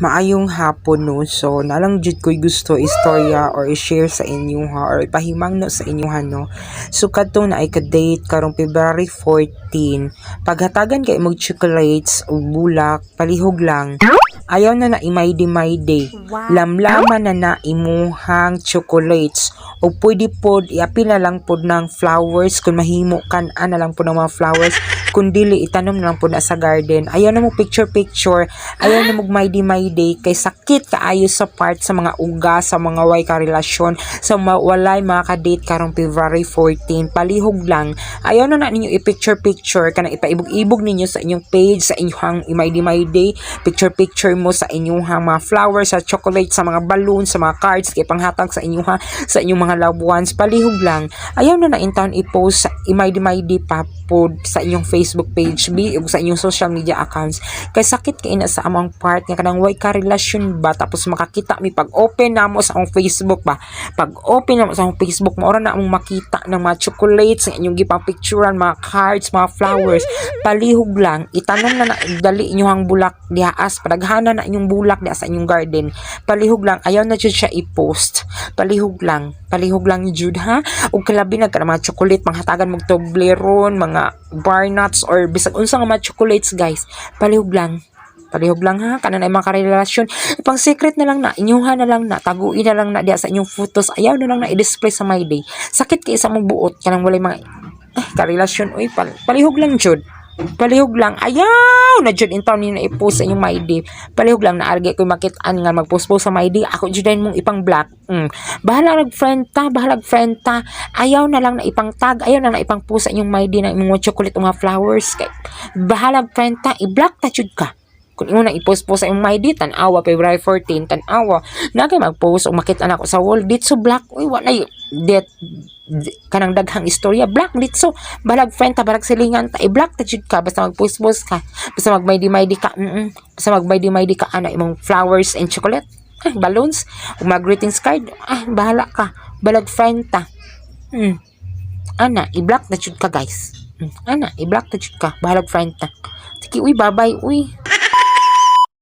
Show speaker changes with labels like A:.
A: Maayong hapon no. So, nalang jud ko'y gusto istorya or i-share sa inyo ha or ipahimangno sa inyo ha no. So, kadtong na ay ka-date karong February 14. Paghatagan kay imong chocolates o bulak, palihog lang. Ayaw na na imaydi-maydi. Lamlaman na na imuhang chocolates. O pwede pod, iapil na lang pod ng flowers kung mahimo kan na lang pod ng mga flowers. Kung dili, itanom na lang po na sa garden. Ayaw na mo picture-picture. Ayaw na mo maydi-maydi. Kay sakit kaayo sa part sa mga uga, sa mga way karelasyon, sa walay mga ka-date karong February 14. Palihog lang. Ayaw na ninyo i-picture-picture. Kanang ipaibog-ibog ninyo sa inyong page, sa inyong imaydi-maydi. Picture-picture mo sa inyong mga flowers, sa chocolate, sa mga balloons, sa mga cards, kay panghatag sa inyong sa inyong mga loved ones. Palihog lang. Ayaw na in town i-post imaydi-maydi pa pod sa inyong Facebook page ug sa inyong social media accounts. Kay sakit kay na sa among part nga kanang way ka relasyon ba tapos makakita mi pag open namo sa akong Facebook ba. Pag open namo sa akong Facebook mo ora na among makita ng mga chocolates nga inyong gipang picturean, mga cards, mga flowers. Palihog lang. Itanong na dali inyong bulak dihaas padaghana na inyong bulak diha sa inyong garden. Palihog lang. Ayaw na jud siya i-post. Palihog lang. Palihog lang jud ha. Ug kalabi na ka mga chocolate manghatagan mong Toblerone, mga bar nuts or bisag unsa nga mga chocolates guys. Palihog lang. Palihog lang ha, kanan ay mga karelasyon. Pang secret na lang na, inyuha na lang na, taguin na lang na diya sa inyong photos. Ayaw na lang na i-display sa my day. Sakit kay sa mong buot, kanang walay mga karelasyon. Uy, palihog lang jud. Palihog lang. Ayaw na jud in town ni na i-post sa inyong my day. Palihog lang na arge ko makitaan nga mag-post sa my day. Ako jud mong ipang black. Bahala nag-friend ta, Ayaw na lang na ipang tag, ayaw na lang na ipang post sa inyong my day na imong chocolate o mga flowers. Kay bahala friend ta, i-block ta jud ka. Kung imo na i-post po sa imong my day, tan-awa February 14, tan-awa na kay mag-post o makita na ko sa wall dito black. Uy, wala det kanang daghang istorya black dito. Balag friend ta, balag silingan ta, i-block ta jud ka basta mag-post ka. Basta mag-maydi-maydi ka. Basta mag-maydi-maydi ka ana imong flowers and chocolate. Balloons, o mag greetings card. Bahala ka. Balag friend ta. Ana, i-block na jud ka guys. Ana, i-block na jud ka. Balag friend ta. Sige, uy, bye-bye, uy.